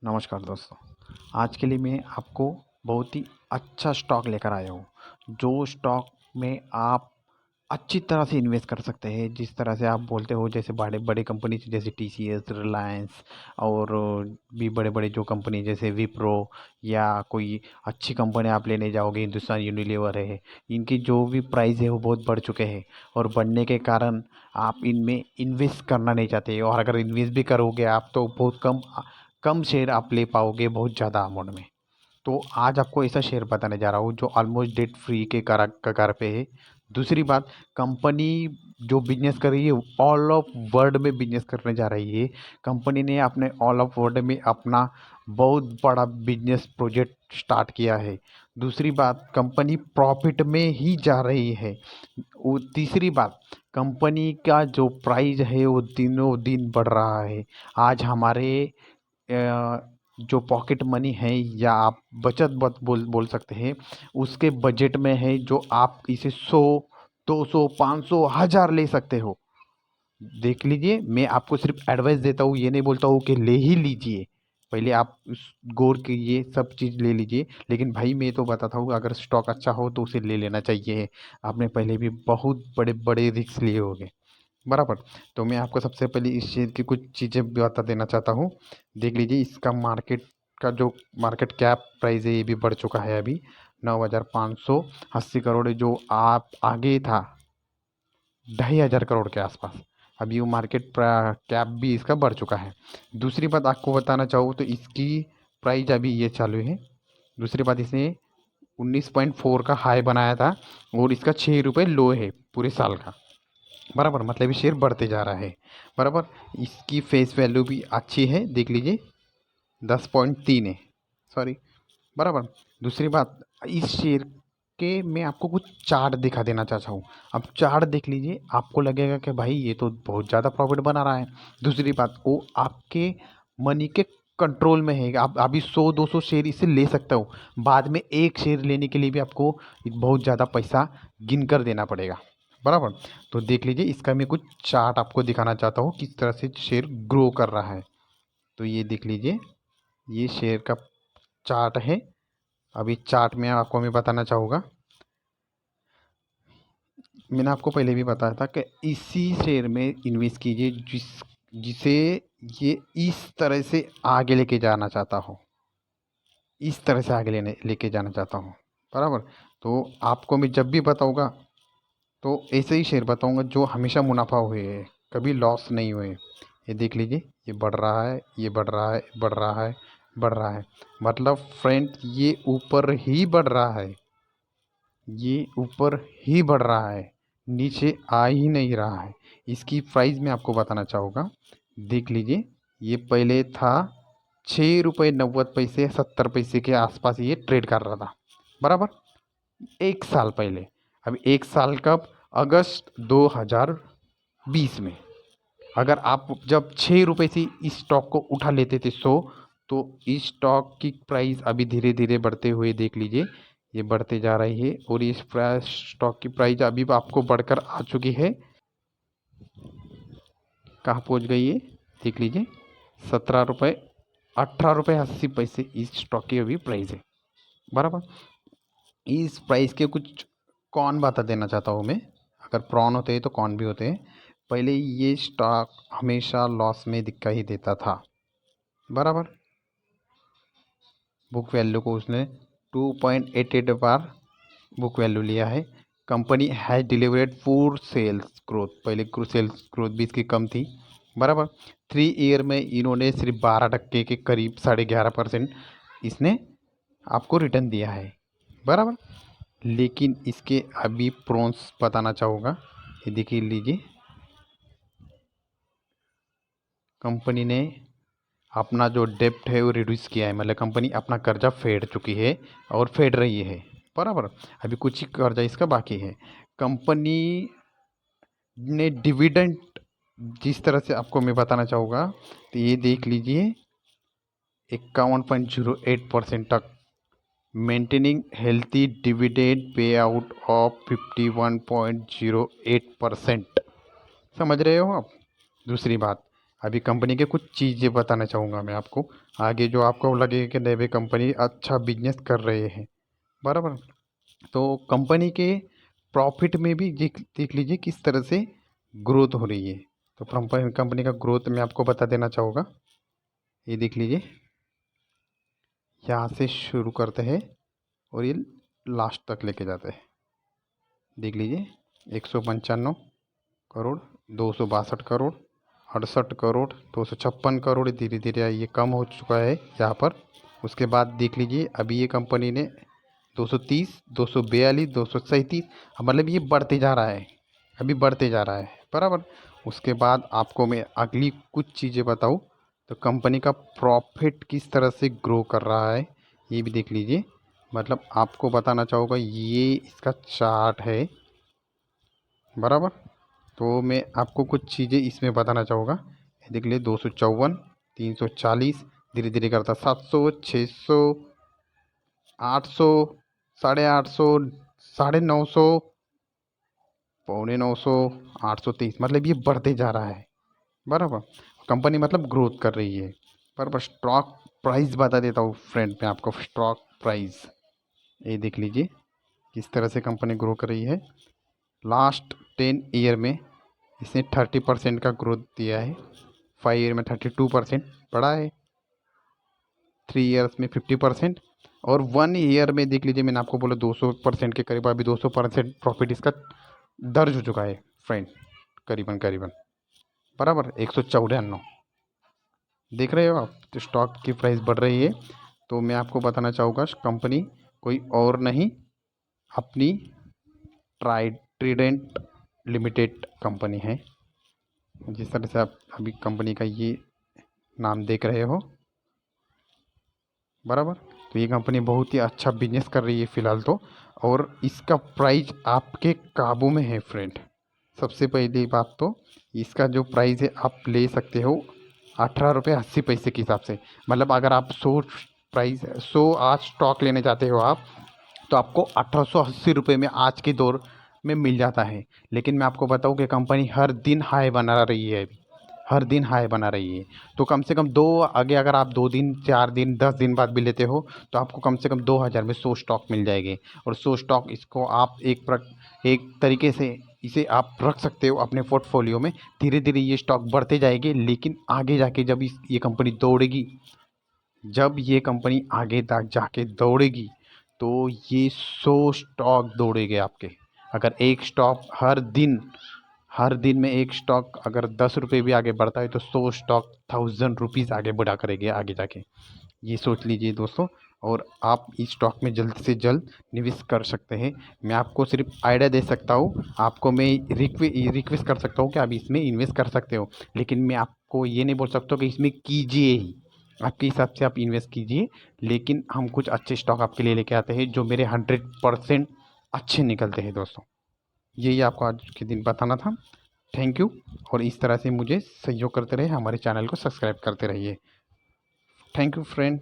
नमस्कार दोस्तों। आज के लिए मैं आपको बहुत ही अच्छा स्टॉक लेकर आया हूँ, जो स्टॉक में आप अच्छी तरह से इन्वेस्ट कर सकते हैं। जिस तरह से आप बोलते हो, जैसे बड़े बड़े कंपनी जैसे टीसीएस, रिलायंस और भी बड़े बड़े जो कंपनी जैसे विप्रो या कोई अच्छी कंपनी आप लेने जाओगे, हिंदुस्तान यूनिलीवर है, इनकी जो भी प्राइस है वो बहुत बढ़ चुके हैं। और बढ़ने के कारण आप इनमें इन्वेस्ट करना नहीं चाहते, और अगर इन्वेस्ट भी करोगे आप तो बहुत कम कम शेयर आप ले पाओगे बहुत ज़्यादा अमाउंट में। तो आज आपको ऐसा शेयर बताने जा रहा हूँ जो ऑलमोस्ट डेट फ्री के कगार पे है। दूसरी बात, कंपनी जो बिजनेस कर रही है ऑल ऑफ वर्ल्ड में बिजनेस करने जा रही है। कंपनी ने अपने ऑल ऑफ वर्ल्ड में अपना बहुत बड़ा बिजनेस प्रोजेक्ट स्टार्ट किया है। दूसरी बात, कंपनी प्रॉफिट में ही जा रही है। वो तीसरी बात, कंपनी का जो प्राइस है वो दिनों दिन बढ़ रहा है। आज हमारे जो पॉकेट मनी है या आप बचत बोल सकते हैं, उसके बजट में है, जो आप इसे 100, 200, 500, 1000 ले सकते हो। देख लीजिए, मैं आपको सिर्फ एडवाइस देता हूँ, ये नहीं बोलता हूँ कि ले ही लीजिए। पहले आप गौर कीजिए, सब चीज़ ले लीजिए। लेकिन भाई मैं तो बताता हूँ, अगर स्टॉक अच्छा हो तो उसे ले लेना चाहिए। आपने पहले भी बहुत बड़े बड़े रिस्क लिए होंगे, बराबर। तो मैं आपको सबसे पहले इस शेयर की कुछ चीज़ें बता देना चाहता हूँ। देख लीजिए, इसका मार्केट का जो मार्केट कैप प्राइस है ये भी बढ़ चुका है अभी 9,580 करोड़ है, जो आप आगे था 2,500 करोड़ के आसपास। अभी वो मार्केट कैप भी इसका बढ़ चुका है। दूसरी बात आपको बताना चाहूँ तो इसकी प्राइस अभी ये चालू है। दूसरी बात, इसने 19.4 का हाई बनाया था और इसका 6 रुपये लो है पूरे साल का, बराबर। मतलब ये शेयर बढ़ते जा रहा है, बराबर। इसकी फेस वैल्यू भी अच्छी है, देख लीजिए 10.3 है, सॉरी, बराबर। दूसरी बात, इस शेयर के मैं आपको कुछ चार्ट दिखा देना चाहता हूँ। अब चार्ट देख लीजिए, आपको लगेगा कि भाई ये तो बहुत ज़्यादा प्रॉफिट बना रहा है। दूसरी बात, वो आपके मनी के कंट्रोल में है। आप अभी 100-200 शेयर इसे ले सकते हो, बाद में एक शेयर लेने के लिए भी आपको बहुत ज़्यादा पैसा गिन कर देना पड़ेगा, बराबर। तो देख लीजिए, इसका मैं कुछ चार्ट आपको दिखाना चाहता हूँ किस तरह से शेयर ग्रो कर रहा है। तो ये देख लीजिए, ये शेयर का चार्ट है। अभी चार्ट में आपको मैं बताना चाहूँगा, मैंने आपको पहले भी बताया था कि इसी शेयर में इन्वेस्ट कीजिए जिसे ये इस तरह से आगे लेके जाना चाहता हो, इस तरह से आगे लेके जाना चाहता हूँ, बराबर। तो आपको मैं जब भी बताऊँगा तो ऐसे ही शेयर बताऊँगा जो हमेशा मुनाफा हुए है, कभी लॉस नहीं हुए। ये देख लीजिए, ये बढ़ रहा है, ये बढ़ रहा है, बढ़ रहा है, बढ़ रहा है। मतलब फ्रेंड, ये ऊपर ही बढ़ रहा है, ये ऊपर ही बढ़ रहा है, नीचे आ ही नहीं रहा है। इसकी प्राइस मैं आपको बताना चाहूँगा, देख लीजिए, ये पहले था 6 रुपये 90 पैसे, 70 पैसे के आसपास ये ट्रेड कर रहा था, बराबर, एक साल पहले। अभी एक साल कब? अगस्त 2020 में। अगर आप जब 6 रुपये से इस स्टॉक को उठा लेते थे 100, तो इस स्टॉक की प्राइस अभी धीरे धीरे बढ़ते हुए देख लीजिए, ये बढ़ते जा रही है। और इस प्राइस स्टॉक की प्राइस अभी आपको बढ़कर आ चुकी है, कहाँ पहुँच गई है देख लीजिए, 17 रुपये 18 रुपये 80 पैसे इस स्टॉक की अभी प्राइस है, बराबर। इस प्राइस के कुछ कौन बता देना चाहता हूँ मैं। अगर प्रॉन होते हैं तो कौन भी होते हैं। पहले ये स्टॉक हमेशा लॉस में दिखाई देता था, बराबर। बुक वैल्यू को उसने 2.88 बार बुक वैल्यू लिया है। Company has delivered food sales growth, पहले सेल्स ग्रोथ भी इसकी कम थी, बराबर। 3 ईयर में इन्होंने सिर्फ 12% के करीब 11.5% इसने आपको रिटर्न दिया है, बराबर। लेकिन इसके अभी प्रॉन्स बताना चाहूँगा, ये देखिए लीजिए, कंपनी ने अपना जो डेप्ट है वो रिड्यूस किया है। मतलब कंपनी अपना कर्जा फेड चुकी है और फेड रही है, बराबर। अभी कुछ ही कर्जा इसका बाकी है। कंपनी ने डिविडेंड, जिस तरह से आपको मैं बताना चाहूँगा, तो ये देख लीजिए 51.08% तक, maintaining healthy dividend pay out of 51.08%। समझ रहे हो आप। दूसरी बात, अभी कंपनी के कुछ चीज़ें बताना चाहूँगा मैं आपको, आगे जो आपको लगे कि नहीं भाई कंपनी अच्छा बिजनेस कर रहे हैं, बराबर। तो कंपनी के प्रॉफिट में भी देख लीजिए किस तरह से ग्रोथ हो रही है। तो कंपनी का ग्रोथ मैं आपको बता देना चाहूँगा। ये देख लीजिए, यहाँ से शुरू करते हैं और ये लास्ट तक लेके जाते हैं। देख लीजिए, 195 करोड़, 262 करोड़, 68 करोड़, 256 करोड़, धीरे धीरे ये कम हो चुका है यहाँ पर। उसके बाद देख लीजिए अभी ये कंपनी ने 230, 242, 237, मतलब ये बढ़ते जा रहा है, अभी बढ़ते जा रहा है, बराबर। उसके बाद आपको मैं अगली कुछ चीज़ें बताऊँ तो कंपनी का प्रॉफिट किस तरह से ग्रो कर रहा है ये भी देख लीजिए। मतलब आपको बताना चाहूँगा, ये इसका चार्ट है, बराबर। तो मैं आपको कुछ चीज़ें इसमें बताना चाहूँगा। देख लीजिए, 254, 340, धीरे धीरे करता 700, 600, 800, 850, 950, 950, 830, मतलब ये बढ़ते जा रहा है, बराबर। कंपनी मतलब ग्रोथ कर रही है, बराबर। स्टॉक प्राइस बता देता हूँ फ्रेंड मैं आपको, स्टॉक प्राइस ये देख लीजिए किस तरह से कंपनी ग्रो कर रही है। लास्ट 10 ईयर में इसने 30% का ग्रोथ दिया है, 5 ईयर में 32% बढ़ा है, 3 ईयर्स में 50%, और 1 ईयर में देख लीजिए मैंने आपको बोला 200% के करीब, अभी 200% प्रॉफिट इसका दर्ज हो चुका है फ्रेंड, करीबन करीबन, बराबर। 194 देख रहे हो आप, तो स्टॉक की प्राइस बढ़ रही है। तो मैं आपको बताना चाहूँगा कंपनी कोई और नहीं, अपनी ट्राइडेंट लिमिटेड कंपनी है। जिस तरह से आप अभी कंपनी का ये नाम देख रहे हो, बराबर। तो ये कंपनी बहुत ही अच्छा बिजनेस कर रही है फ़िलहाल तो, और इसका प्राइस आपके काबू में है फ्रेंड। सबसे पहली बात तो इसका जो प्राइस है आप ले सकते हो 18 रुपये 80 पैसे के हिसाब से। मतलब अगर आप 100 आज स्टॉक लेने जाते हो आप, तो आपको 1880 रुपये में आज के दौर में मिल जाता है। लेकिन मैं आपको बताऊं कि कंपनी हर दिन हाई बना रही है, हर दिन हाई बना रही है। तो कम से कम दो आगे अगर आप 2 दिन 4 दिन 10 दिन बाद भी लेते हो तो आपको कम से कम 2000 में 100 स्टॉक मिल जाएंगे। और 100 स्टॉक इसको आप एक तरीके से इसे आप रख सकते हो अपने पोर्टफोलियो में। धीरे धीरे ये स्टॉक बढ़ते जाएंगे, लेकिन आगे जाके जब ये कंपनी दौड़ेगी, जब ये कंपनी आगे तक जाके दौड़ेगी तो ये 100 स्टॉक दौड़ेंगे आपके। अगर एक स्टॉक हर दिन में एक स्टॉक अगर 10 रुपये भी आगे बढ़ता है तो 100 स्टॉक 1000 रुपीज़ आगे बढ़ा करेंगे आगे जाके, ये सोच लीजिए दोस्तों। और आप इस स्टॉक में जल्द से जल्द निवेश कर सकते हैं। मैं आपको सिर्फ आइडिया दे सकता हूँ, आपको मैं रिक्वेस्ट कर सकता हूँ कि आप इसमें इन्वेस्ट कर सकते हो, लेकिन मैं आपको ये नहीं बोल सकता कि इसमें कीजिए ही। आपके हिसाब से आप इन्वेस्ट कीजिए, लेकिन हम कुछ अच्छे स्टॉक आपके लिए लेके आते हैं जो मेरे 100% अच्छे निकलते हैं दोस्तों। यही आपको आज के दिन बताना था। Thank you. और इस तरह से मुझे सहयोग करते रहे, हमारे चैनल को सब्सक्राइब करते रहिए। Thank you friend.